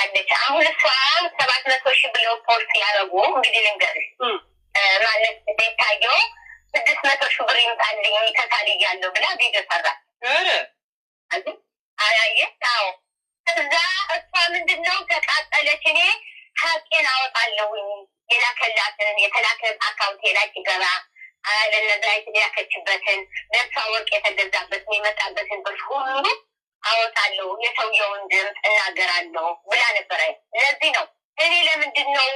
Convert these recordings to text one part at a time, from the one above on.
ትላለች። አሁን እሷ 700,000 ብለው ፖስት ያደረጉ እንግዲህ ልንገርሽ ማለት ቤታየው 600,000 ብር ይምጣልኝ ተታልያለሁ ብላ ቪዲዮ ሰራች። አያየሽ? አዎ። እዛ እሷ ምንድነው ተቃጠለች። እኔ ሀቄን አወጣለሁኝ የላከላትን የተላከ አካውንቴ ላይ ሲገባ ለነዛ የተላከችበትን ለብሳ ወርቅ የተገዛበትን የመጣበትን ብር ሁሉ አወጣለሁ፣ የሰውየውን ድምፅ እናገራለሁ ብላ ነበረ። ለዚህ ነው እኔ ለምንድን ነው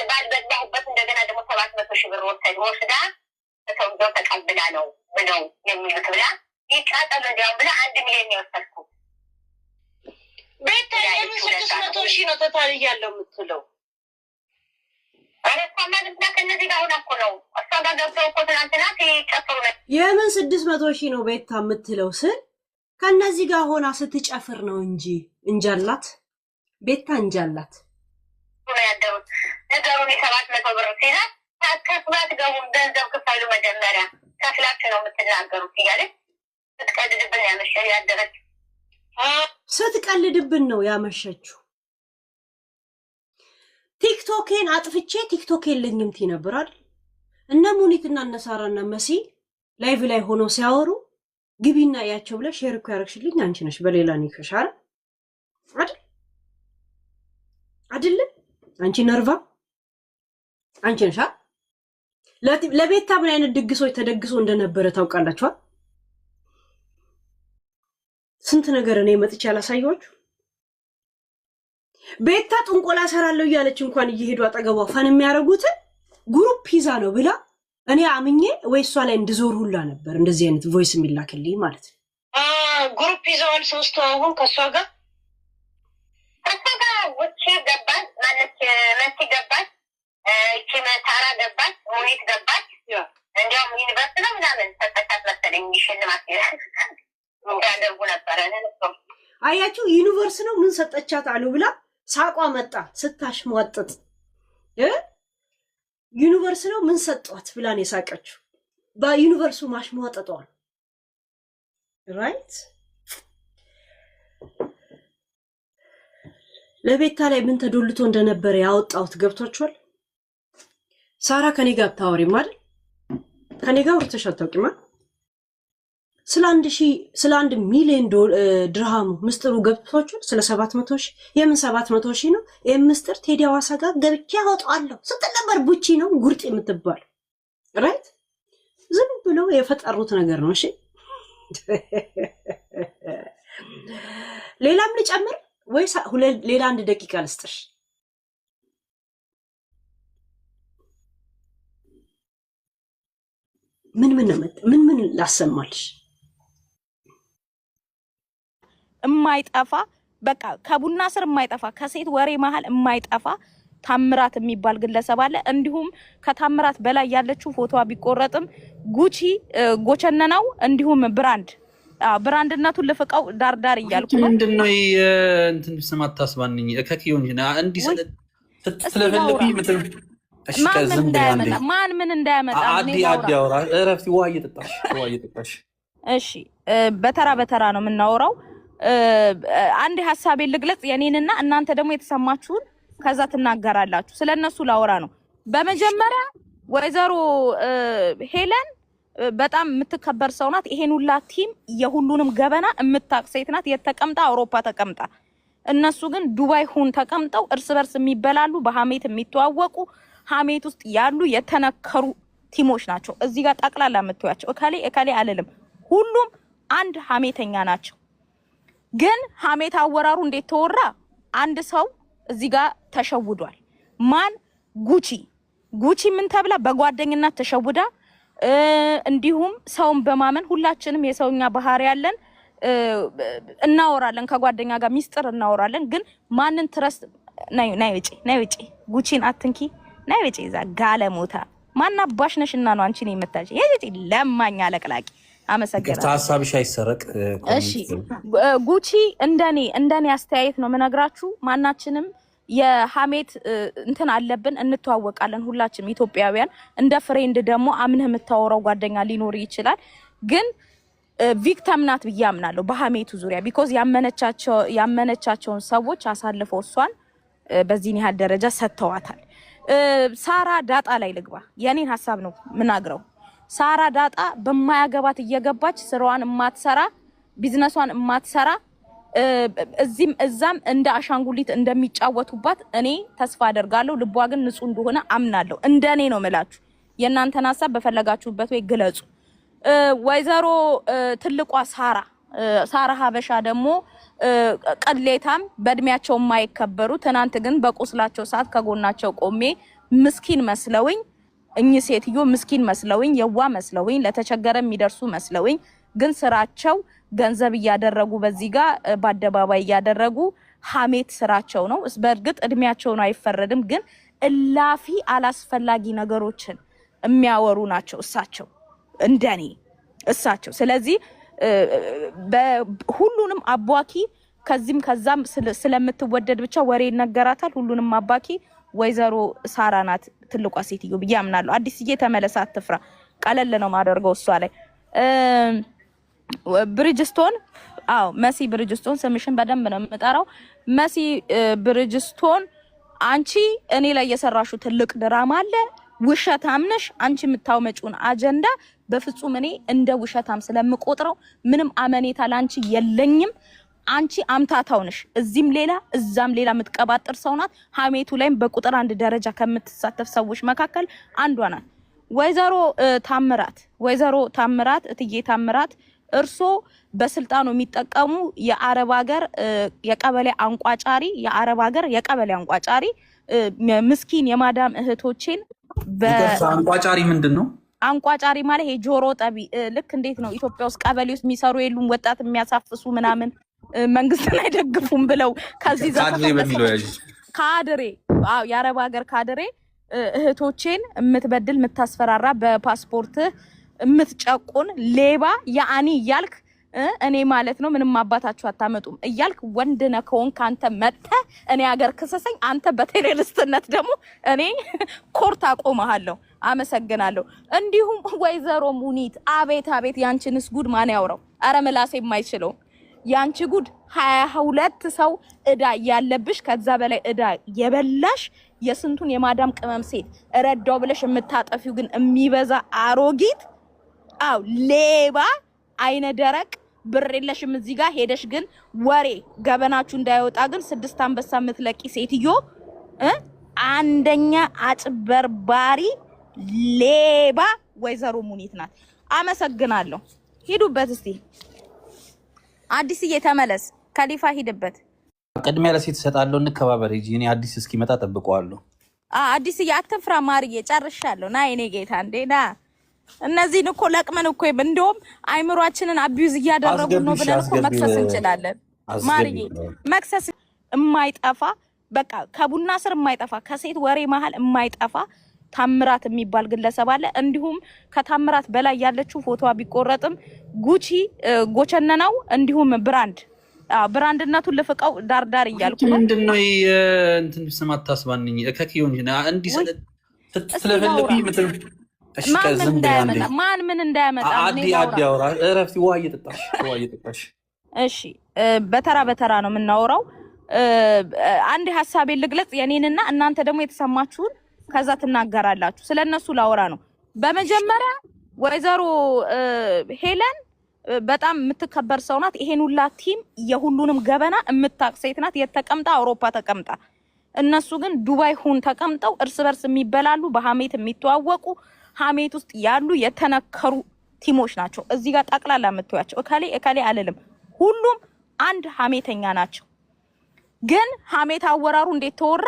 ባልበላሁበት እንደገና ደግሞ 700,000 ብር ወስዳ ሰውየው ተቀብላ ነው ብለው የሚሉት ብላ ይቃጠል እንዲያው ብላ 1 ሚሊዮን የወሰድኩ ቤት የምን 600,000 ነው ተታልያለሁ የምትለው? የምን 600,000 ነው ቤታ የምትለው ስል ከነዚህ ጋር ሆና ስትጨፍር ነው እንጂ እንጃላት ቤታ እንጃላት ያደሩት ነገሩን 700 ብር ሲላ ከፍላት ገቡን ገንዘብ ክፈሉ መጀመሪያ ከፍላችሁ ነው የምትናገሩት እያለች ስትቀልድብን ያደረች ስትቀልድብን ነው ያመሸችው። ቲክቶኬን አጥፍቼ ቲክቶክ የለኝም ቲ ነበር አይደል? እነ ሙኒትና እነ ሳራና መሲ ላይቭ ላይ ሆነው ሲያወሩ ግቢና ያቸው ብለ ሼር እኮ ያረክሽልኝ አንቺ ነሽ። በሌላ ንከሻል አይደል? አንቺ ነርቫ አንቺ ነሽ። ለቤታ ምን አይነት ድግሶች ተደግሶ እንደነበረ ታውቃላችሁ? ስንት ነገር እኔ መጥቼ ያላሳየኋችሁ። ቤታ ጥንቆላ ሰራለሁ እያለች እንኳን እየሄዱ አጠገቧ ፈን የሚያደርጉት ግሩፕ ይዛ ነው ብላ እኔ አምኜ ወይ እሷ ላይ እንድዞር ሁላ ነበር እንደዚህ አይነት ቮይስ የሚላክልኝ ማለት ነው። ግሩፕ ይዘዋል ሶስቱ አሁን ከሷ ጋር ውጪ ገባች ማለት መሲ ገባች፣ እቺ መታራ ገባች፣ ሙኒት ገባች። እንዲያውም ዩኒቨርሲቲ ነው ምናምን ተጠቃት መሰለኝ ይሽልማት ያደርጉ ነበረ። አያችሁ ዩኒቨርሲቲ ነው ምን ሰጠቻት አሉ ብላ ሳቋ መጣ ስታሽሟጥጥ ዩኒቨርሲቲ ነው ምን ሰጧት ብላ ነው የሳቀችው። በዩኒቨርሲቲው ማሽሟጠጧል ራይት። ለቤታ ላይ ምን ተዶልቶ እንደነበረ ያወጣውት ገብቷችኋል? ሳራ ከኔ ጋር ታወሪ ማለት ከኔ ጋር ወርተሽ አታውቂማ። ስለ 1 ሚሊዮን ድርሃሙ ምስጥሩ ገብቷችኋል? ስለ 700,000 የምን 700,000 ነው? የምስጥር ቴዲ አዋሳ ጋር ገብቼ አወጣለሁ ስትል ነበር። ቡቺ ነው ጉርጥ የምትባል ራይት። ዝም ብሎ የፈጠሩት ነገር ነው። እሺ ሌላም ልጨምር ወይስ ሌላ 1 ደቂቃ ልስጥሽ? ምን ላሰማልሽ? የማይጠፋ በቃ ከቡና ስር የማይጠፋ ከሴት ወሬ መሃል የማይጠፋ ታምራት የሚባል ግለሰብ አለ። እንዲሁም ከታምራት በላይ ያለችው ፎቶዋ ቢቆረጥም ጉቺ ጎቸነናው እንዲሁም ብራንድነቱን ልፍቀው ዳርዳር እያልኩ ነው። ምንድነው እንትን ስማት ታስባንኝ እከኪውን እንዲ ስለፈልፊ ማን ምን እንዳያመጣ አዲ አውራ እረፍት ውሃ እየጠጣሽ እሺ በተራ ነው የምናወራው። አንድ ሐሳቤን ልግለጽ የኔንና እናንተ ደግሞ የተሰማችሁን ከዛ ትናገራላችሁ። ስለነሱ ላወራ ነው። በመጀመሪያ ወይዘሮ ሄለን በጣም የምትከበር ሰው ናት። ይሄን ሁላ ቲም የሁሉንም ገበና የምታቅ ሴት ናት። የተቀምጣ አውሮፓ ተቀምጣ፣ እነሱ ግን ዱባይ ሁን ተቀምጠው እርስ በርስ የሚበላሉ በሐሜት የሚተዋወቁ ሐሜት ውስጥ ያሉ የተነከሩ ቲሞች ናቸው። እዚህ ጋር ጠቅላላ የምትያቸው እከሌ አለልም፣ ሁሉም አንድ ሐሜተኛ ናቸው። ግን ሐሜት አወራሩ እንዴት ተወራ? አንድ ሰው እዚህ ጋር ተሸውዷል። ማን? ጉቺ ምን ተብላ በጓደኝነት ተሸውዳ፣ እንዲሁም ሰውን በማመን ሁላችንም የሰውኛ ባህሪ ያለን እናወራለን፣ ከጓደኛ ጋር ሚስጥር እናወራለን። ግን ማንን ትረስ ናይ ውጪ ጉቺን አትንኪ ናይ ውጪ ዛ ጋለሞታ ማናባሽ ነሽና ነው አንቺ ነው የምታጂ የጂ ለማኛ ለቅላቂ አመሰግናለሁ። ሐሳብሽ አይሰረቅ። እሺ ጉቺ እንደኔ አስተያየት ነው የምነግራችሁ። ማናችንም የሐሜት እንትን አለብን፣ እንተዋወቃለን ሁላችንም ኢትዮጵያውያን። እንደ ፍሬንድ ደግሞ አምነህ የምታወራው ጓደኛ ሊኖር ይችላል። ግን ቪክተም ናት ብዬ አምናለሁ በሀሜቱ ዙሪያ ቢኮዝ ያመነቻቸውን ሰዎች አሳልፈው እሷን በዚህን ያህል ደረጃ ሰጥተዋታል። ሳራ ዳጣ ላይ ልግባ። የኔን ሐሳብ ነው ምናግረው። ሳራ ዳጣ በማያገባት እየገባች ስራዋን ማትሰራ ቢዝነሷን ማትሰራ እዚህም እዛም እንደ አሻንጉሊት እንደሚጫወቱባት እኔ ተስፋ አደርጋለሁ። ልቧ ግን ንጹህ እንደሆነ አምናለሁ። እንደኔ ነው መላችሁ። የእናንተን ሐሳብ በፈለጋችሁበት ወይ ግለጹ። ወይዘሮ ትልቋ ሳራ ሀበሻ ደግሞ ቀሌታም በእድሜያቸው የማይከበሩ ትናንት ግን በቁስላቸው ሰዓት ከጎናቸው ቆሜ ምስኪን መስለውኝ እኚህ ሴትዮ ምስኪን መስለውኝ የዋ መስለውኝ ለተቸገረ የሚደርሱ መስለውኝ ግን ስራቸው ገንዘብ እያደረጉ በዚህ ጋር በአደባባይ እያደረጉ ሀሜት ስራቸው ነው። በእርግጥ እድሜያቸው ነው አይፈረድም፣ ግን እላፊ አላስፈላጊ ነገሮችን የሚያወሩ ናቸው እሳቸው እንደኔ እሳቸው። ስለዚህ ሁሉንም አቧኪ ከዚህም ከዛም ስለምትወደድ ብቻ ወሬ ይነገራታል። ሁሉንም አባኪ ወይዘሮ ሳራ ናት ትልቋ ሴትዮ ብዬ አምናለሁ። አዲስዬ ተመለሳ፣ አትፍራ። ቀለል ነው ማደርገው እሷ ላይ ብሪጅስቶን። አዎ መሲ ብሪጅስቶን፣ ስምሽን በደንብ ነው የምጠራው። መሲ ብሪጅስቶን፣ አንቺ እኔ ላይ የሰራሹ ትልቅ ድራማ አለ። ውሸታም ነሽ። አንቺ የምታውመጪውን አጀንዳ በፍጹም እኔ እንደ ውሸታም ስለምቆጥረው ምንም አመኔታ ላንቺ የለኝም። አንቺ አምታታው ነሽ። እዚህም ሌላ እዛም ሌላ የምትቀባጥር ሰው ናት። ሀሜቱ ላይም በቁጥር አንድ ደረጃ ከምትሳተፍ ሰዎች መካከል አንዷ ናት። ወይዘሮ ታምራት እትዬ ታምራት፣ እርሶ በስልጣኑ የሚጠቀሙ የአረብ ሀገር የቀበሌ አንቋጫሪ የቀበሌ አንቋጫሪ ምስኪን የማዳም እህቶችን አንቋጫሪ ምንድን ነው? አንቋጫሪ ማለት ይሄ ጆሮ ጠቢ ልክ እንዴት ነው ኢትዮጵያ ውስጥ ቀበሌ ውስጥ የሚሰሩ የሉም ወጣት የሚያሳፍሱ ምናምን መንግስትን አይደግፉም ብለው ከዚህ ካድሬ የአረብ ሀገር ካድሬ እህቶችን የምትበድል የምታስፈራራ በፓስፖርት የምትጨቁን ሌባ ያኒ እያልክ እኔ ማለት ነው ምንም አባታችሁ አታመጡም እያልክ ወንድ ነህ ከሆንክ አንተ መጥተህ እኔ ሀገር ክሰሰኝ። አንተ በቴሮሪስትነት ደግሞ እኔ ኮርት አቆምሃለሁ። አመሰግናለሁ። እንዲሁም ወይዘሮ ሙኒት አቤት አቤት፣ ያንቺንስ ጉድ ማን ያውራው? አረ ምላሴ የማይችለው ያንቺ ጉድ 22 ሰው እዳ ያለብሽ ከዛ በላይ እዳ የበላሽ የስንቱን የማዳም ቅመም ሴት ረዳው ብለሽ የምታጠፊው ግን የሚበዛ አሮጊት፣ አው ሌባ፣ አይነ ደረቅ ብር የለሽም። እዚህ ጋር ሄደሽ ግን ወሬ ገበናችሁ እንዳይወጣ ግን 6 አንበሳ የምትለቂ ሴትዮ አንደኛ አጭበርባሪ ሌባ ወይዘሮ ሙኒት ናት። አመሰግናለሁ። ሂዱበት እስቲ አዲስዬ ተመለስ። ከሊፋ ሂድበት። ቅድሚያ ለሴት እሰጣለሁ። እንከባበር እንጂ እኔ አዲስ እስኪመጣ ጠብቀዋለሁ። አዲስዬ አትፍራ ማርዬ፣ ጨርሻለሁ። ና የኔ ጌታ እንዴ ና። እነዚህን እኮ ለቅመን እኮ እንደውም አይምሯችንን አቢዩዝ እያደረጉ ነው ብለን እኮ መክሰስ እንችላለን። ማርዬ መክሰስ የማይጠፋ በቃ ከቡና ስር የማይጠፋ ከሴት ወሬ መሀል የማይጠፋ ታምራት የሚባል ግለሰብ አለ። እንዲሁም ከታምራት በላይ ያለችው ፎቶዋ ቢቆረጥም ጉቺ ጎቸነናው እንዲሁም ብራንድነቱን ልፍቀው ዳርዳር እያልኩ ነው። ምንድነው እንትን ስማት ታስባንኝ እከኪውን እንዲ ስለፈልኩ ማን ምን እንዳያመጣ አዲ አውራ እረፍት ውሃ እየጠጣሽ እሺ። በተራ ነው የምናወራው። አንድ ሐሳቤን ልግለጽ የኔንና እናንተ ደግሞ የተሰማችሁን ከዛ ትናገራላችሁ። ስለነሱ ላወራ ነው። በመጀመሪያ ወይዘሮ ሄለን በጣም የምትከበር ሰው ናት። ይሄን ሁላ ቲም የሁሉንም ገበና የምታቅ ሴት ናት። የተቀምጣ አውሮፓ ተቀምጣ፣ እነሱ ግን ዱባይ ሁን ተቀምጠው እርስ በርስ የሚበላሉ በሀሜት የሚተዋወቁ ሀሜት ውስጥ ያሉ የተነከሩ ቲሞች ናቸው። እዚህ ጋር ጠቅላላ የምትያቸው እከሌ አልልም፣ ሁሉም አንድ ሀሜተኛ ናቸው። ግን ሀሜት አወራሩ እንዴት ተወራ?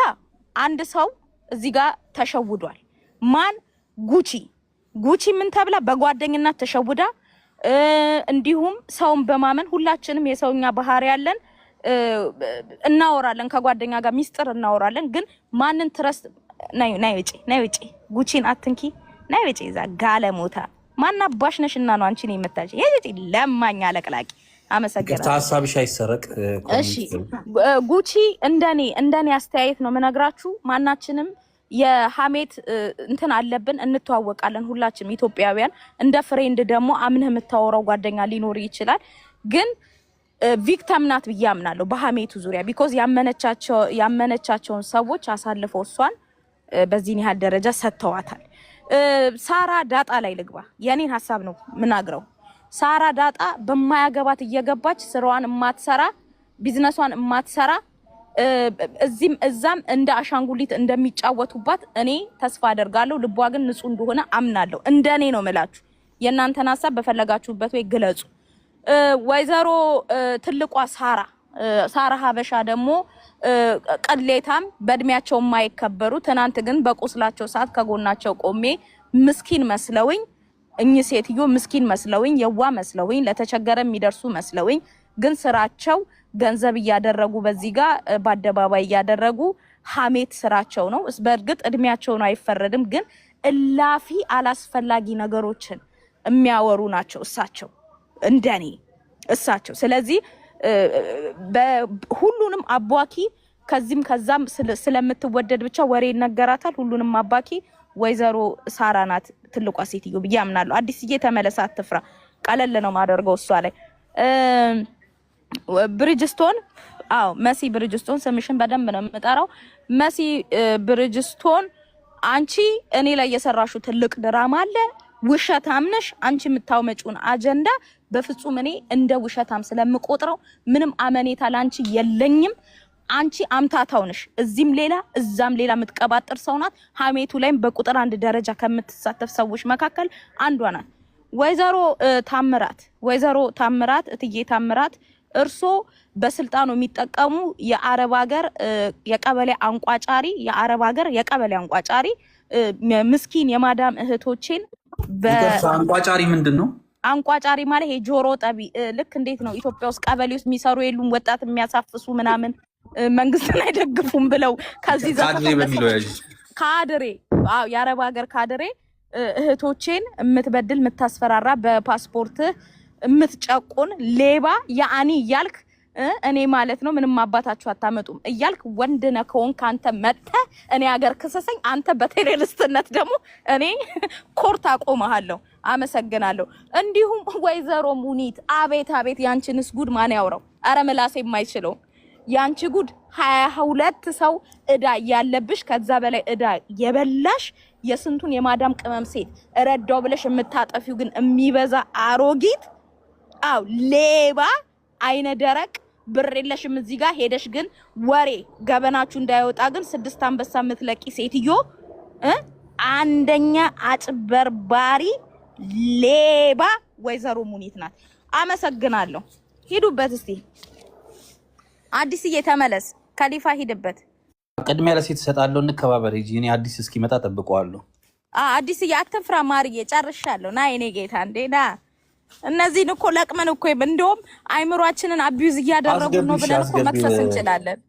አንድ ሰው እዚህ ጋር ተሸውዷል። ማን? ጉቺ ምን ተብላ በጓደኝነት ተሸውዳ፣ እንዲሁም ሰውን በማመን ሁላችንም የሰውኛ ባህሪ ያለን እናወራለን፣ ከጓደኛ ጋር ሚስጥር እናወራለን። ግን ማንን ትረስት? ናይ ውጪ ጉቺን አትንኪ፣ ናይ ውጪ እዛ ጋለሞታ ማናባሽ ነሽና ነው አንቺን የምታጭ የውጪ ለማኛ ለቅላቂ። አመሰግናለሁ። ሀሳብሽ አይሰረቅ። እሺ ጉቺ እንደኔ አስተያየት ነው የምነግራችሁ። ማናችንም የሐሜት እንትን አለብን፣ እንተዋወቃለን ሁላችንም ኢትዮጵያውያን። እንደ ፍሬንድ ደግሞ አምነህ የምታወራው ጓደኛ ሊኖር ይችላል። ግን ቪክተም ናት ብዬ አምናለሁ በሐሜቱ ዙሪያ። ቢኮዝ ያመነቻቸውን ሰዎች አሳልፈው እሷን በዚህን ያህል ደረጃ ሰጥተዋታል። ሳራ ዳጣ ላይ ልግባ። የኔን ሀሳብ ነው ምናግረው። ሳራ ዳጣ በማያገባት እየገባች ስራዋን የማትሰራ ቢዝነሷን የማትሰራ እዚህም እዛም እንደ አሻንጉሊት እንደሚጫወቱባት እኔ ተስፋ አደርጋለሁ። ልቧ ግን ንጹህ እንደሆነ አምናለሁ። እንደኔ ነው የምላችሁ። የእናንተን ሀሳብ በፈለጋችሁበት ወይ ግለጹ። ወይዘሮ ትልቋ ሳራ ሀበሻ ደግሞ ቅሌታም፣ በእድሜያቸው የማይከበሩ ትናንት ግን በቁስላቸው ሰዓት ከጎናቸው ቆሜ ምስኪን መስለውኝ፣ እኚህ ሴትዮ ምስኪን መስለውኝ፣ የዋ መስለውኝ፣ ለተቸገረ የሚደርሱ መስለውኝ፣ ግን ስራቸው ገንዘብ እያደረጉ በዚህ ጋር በአደባባይ እያደረጉ ሐሜት ስራቸው ነው። በእርግጥ እድሜያቸው ነው አይፈረድም፣ ግን እላፊ አላስፈላጊ ነገሮችን የሚያወሩ ናቸው እሳቸው እንደኔ እሳቸው። ስለዚህ ሁሉንም አቧኪ ከዚህም ከዛም ስለምትወደድ ብቻ ወሬ ይነገራታል። ሁሉንም አባኪ ወይዘሮ ሳራ ናት ትልቋ ሴትዮ ብዬ አምናለሁ። አዲስዬ ተመለሳ፣ አትፍራ። ቀለል ነው ማደርገው እሷ ላይ ብሪጅስቶን። አዎ መሲ ብሪጅስቶን፣ ስምሽን በደንብ ነው የምጠራው። መሲ ብሪጅስቶን፣ አንቺ እኔ ላይ የሰራሽው ትልቅ ድራማ አለ። ውሸታም ነሽ። አንቺ የምታውመጪውን አጀንዳ በፍጹም እኔ እንደ ውሸታም ስለምቆጥረው ምንም አመኔታ ላንቺ የለኝም። አንቺ አምታታው ነሽ። እዚህም ሌላ እዛም ሌላ የምትቀባጥር ሰው ናት። ሐሜቱ ላይም በቁጥር 1 ደረጃ ከምትሳተፍ ሰዎች መካከል አንዷ ናት። ወይዘሮ ታምራት እትዬ ታምራት፣ እርሶ በስልጣኑ የሚጠቀሙ የአረብ ሀገር የቀበሌ አንቋጫሪ ምስኪን የማዳም እህቶቼን አንቋጫሪ ምንድን ነው? አንቋጫሪ ማለት ይሄ ጆሮ ጠቢ። ልክ እንዴት ነው ኢትዮጵያ ውስጥ ቀበሌ ውስጥ የሚሰሩ የሉም ወጣት የሚያሳፍሱ ምናምን መንግስትን አይደግፉም ብለው ከዚህ ካድሬ የአረብ ሀገር ካድሬ እህቶቼን የምትበድል የምታስፈራራ በፓስፖርት የምትጨቁን ሌባ ያኒ እያልክ እኔ ማለት ነው ምንም አባታችሁ አታመጡም እያልክ ወንድ ነህ ከሆንክ አንተ መጥተህ እኔ ሀገር ክሰሰኝ። አንተ በቴሮሪስትነት ደግሞ እኔ ኮርት አቆምሃለሁ። አመሰግናለሁ። እንዲሁም ወይዘሮ ሙኒት አቤት አቤት፣ ያንቺንስ ጉድ ማን ያውራው? አረ ምላሴ የማይችለው ያንቺ ጉድ 22 ሰው እዳ ያለብሽ፣ ከዛ በላይ እዳ የበላሽ የስንቱን የማዳም ቅመም ሴት ረዳው ብለሽ የምታጠፊው ግን የሚበዛ አሮጊት፣ አው ሌባ፣ አይነ ደረቅ፣ ብር የለሽም እዚህ ጋር ሄደሽ ግን ወሬ ገበናችሁ እንዳይወጣ ግን 6 አንበሳ የምትለቂ ሴትዮ አንደኛ አጭበርባሪ ሌባ ወይዘሮ ሙኒት ናት። አመሰግናለሁ። ሂዱበት እስቲ አዲስዬ ተመለስ። ከሊፋ ሂድበት። ቅድሚያ ለሴት እሰጣለሁ። እንከባበር እንጂ እኔ አዲስ እስኪመጣ ጠብቀዋለሁ። አዲስዬ አትፍራ ማርዬ፣ ጨርሻለሁ። ና የኔ ጌታ እንዴ ና። እነዚህን እኮ ለቅመን እኮ እንደውም አይምሯችንን አቢዩዝ እያደረጉ ነው ብለን እኮ መክሰስ እንችላለን።